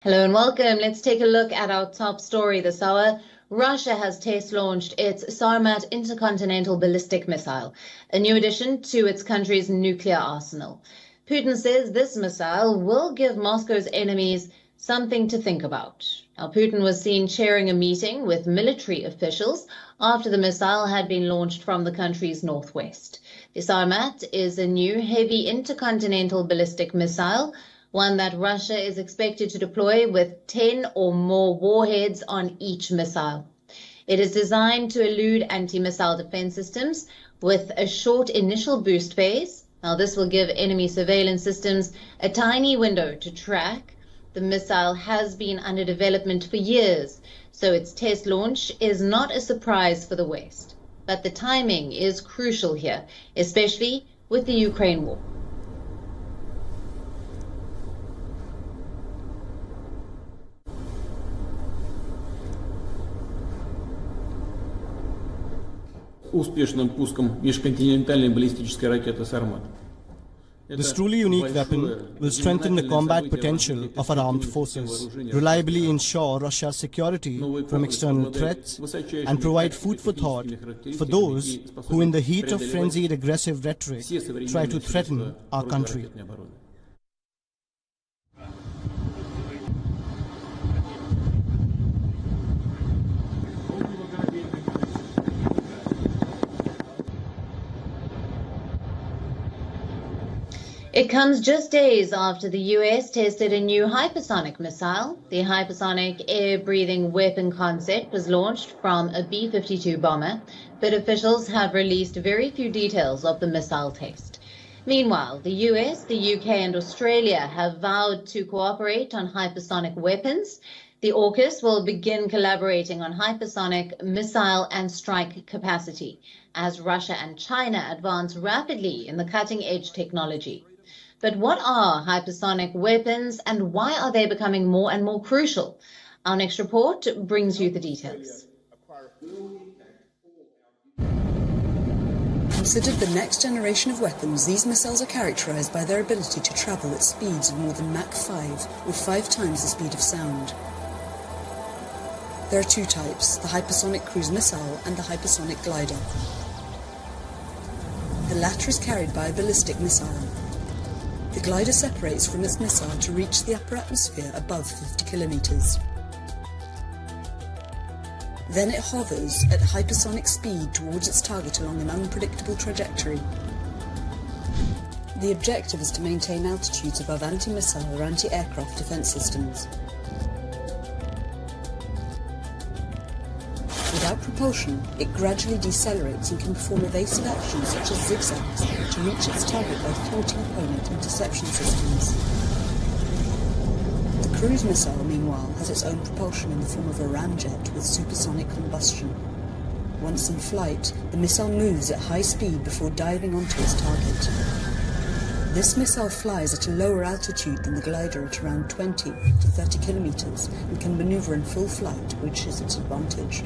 Hello and welcome. Let's take a look at our top story this hour. Russia has test launched its Sarmat intercontinental ballistic missile, a new addition to its country's nuclear arsenal. Putin says this missile will give Moscow's enemies something to think about. Now, Putin was seen chairing a meeting with military officials after the missile had been launched from the country's northwest. The Sarmat is a new heavy intercontinental ballistic missile, one that Russia is expected to deploy with 10 or more warheads on each missile. It is designed to elude anti-missile defense systems with a short initial boost phase. Now, this will give enemy surveillance systems a tiny window to track. The missile has been under development for years, so its test launch is not a surprise for the West. But the timing is crucial here, especially with the Ukraine war. Успешным пуском межконтинентальной баллистической ракеты «Sarmat». This truly unique weapon will strengthen the combat potential of our armed forces, reliably ensure Russia's security from external threats, and provide food for thought for those who, in the heat of frenzied aggressive rhetoric, try to threaten our country. It comes just days after the US tested a new hypersonic missile. The hypersonic air-breathing weapon concept was launched from a B-52 bomber, but officials have released very few details of the missile test. Meanwhile, the US, the UK and Australia have vowed to cooperate on hypersonic weapons. The AUKUS will begin collaborating on hypersonic missile and strike capacity as Russia and China advance rapidly in the cutting-edge technology. But what are hypersonic weapons and why are they becoming more and more crucial? Our next report brings you the details. Considered the next generation of weapons, these missiles are characterized by their ability to travel at speeds of more than Mach 5, or 5 times the speed of sound. There are two types, the hypersonic cruise missile and the hypersonic glider. The latter is carried by a ballistic missile. The glider separates from its missile to reach the upper atmosphere above 50 kilometers. Then it hovers at hypersonic speed towards its target along an unpredictable trajectory. The objective is to maintain altitudes above anti-missile or anti-aircraft defense systems. Without propulsion, it gradually decelerates and can perform evasive actions such as zigzags to reach its target by thwarting opponent interception systems. The cruise missile, meanwhile, has its own propulsion in the form of a ramjet with supersonic combustion. Once in flight, the missile moves at high speed before diving onto its target. This missile flies at a lower altitude than the glider at around 20 to 30 kilometers and can maneuver in full flight, which is its advantage.